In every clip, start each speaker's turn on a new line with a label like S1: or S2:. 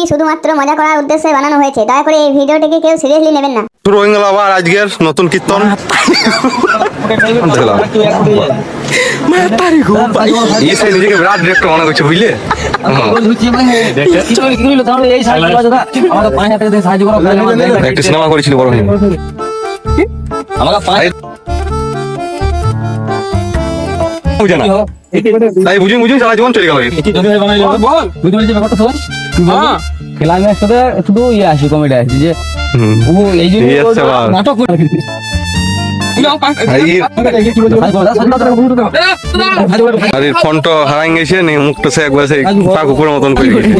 S1: শুধুমাত্র মজা করার উদ্দেশ্যে বানানো হয়েছে। দয়া করে এই ভিডিওটিকে কেউ সিরিয়াসলি নেবেন না।
S2: শুরু হয়ে গেল আবার আজকের নতুন কীর্তন। এই সাইড নিজেকে বিরাট ডিরেক্টর মনে করছে, বুঝলে? একটা সিনেমা করেছিল বড় ভাই। তাই বুঝুন সারা জীবন চলে গেল।
S3: ক্লাইম্যাক্স সাথে শুধু ইয়ে আসে, কমেডি আসে যে ও এই যে নাটক
S2: আরে ফোনটা হারাই গেছে নি, মুখটা সে একবার সেই পাক উপরের মতন করে গেছে।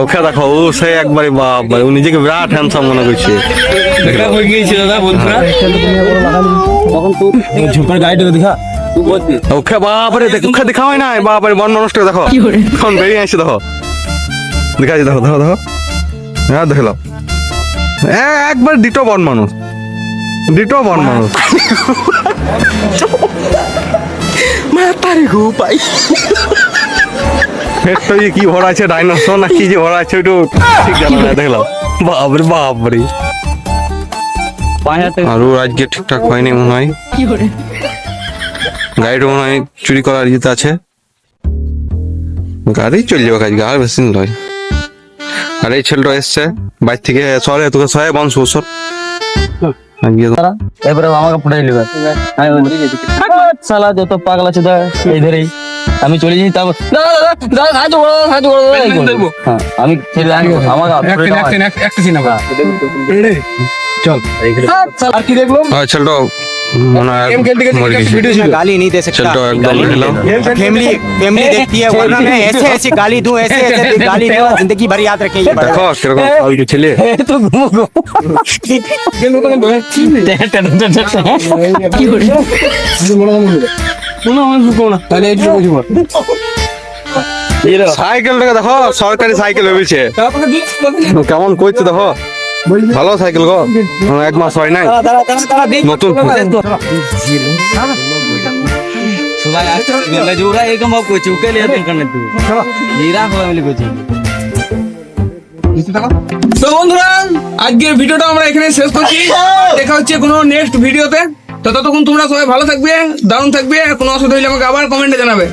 S2: ওকে দেখো, ও সে একবারে বাপ, ও নিজেকে বিরাট হ্যান্ডসাম মনে করছে।
S3: হয়ে গিয়েছে দাদা, বন্ধুরা তখন তো ঝুপার গাড়িটা দেখা
S2: ওকে বাপরে, ওকে দেখা হয় না বাপরে, বন মানুষটা দেখো এখন বেরিয়ে আসছে, দেখো দেখাচ্ছি, দেখো দেখো দেখো, হ্যাঁ দেখলাম একবার ডিটো বন মানুষ, ডিটো বন মানুষ। কি ভরা আছে, ডাইনোসর না কি যে ভরা আছে ওইটা ঠিক জানা না, দেখলাম বাপরে বাপরে। আর ওর আজকে ঠিকঠাক হয়নি মনে হয়, গাড়িটা মনে হয় চুরি করার ইয়েতে আছে। গাড়ি চলে যাবে আজকে, আর বেশি দিন নয়। আর এই ছেলেটা এসছে বাইর থেকে শহরে, তোকে শহরে বংশ বছর
S3: এবারে আমাকে পড়াই নেবে। শালা যত পাগল আছে এই ধরেই আমি চলে যাই। তারপর আমি
S2: ছেলেটা मना
S4: गाली नहीं दे सकता। फैमिली फैमिली देखती है, वरना मैं ऐसे ऐसे गाली दूं, ऐसे ऐसे गाली दूं, जिंदगी भर याद रखेंगे।
S2: देखो किरकम ওই যে ছেলে
S3: তো ঘুমো কি করে কোনো মানুষ কোনা তাহলে এই বুঝবো।
S2: সাইকেলটাকে দেখো, সরকারি সাইকেল ভেবেছে কেমন কইছে, দেখো ভালো সাইকেল গো, এক মাস হয় নাই নতুন।
S3: সবাই আসছে বেলা জোরা এরকম ভাব করছে, ওকে লিয়ে দরকার নেই, তুই জিরা খোলা মিলে করছে।
S5: তো বন্ধুরা আজকের ভিডিওটা আমরা এখানে শেষ করছি, দেখা হচ্ছে কোনো নেক্সট ভিডিওতে। ততক্ষণ তোমরা সবাই ভালো থাকবে, দারুণ থাকবে। কোনো অসুবিধা হলে আমাকে আবার কমেন্টে জানাবে।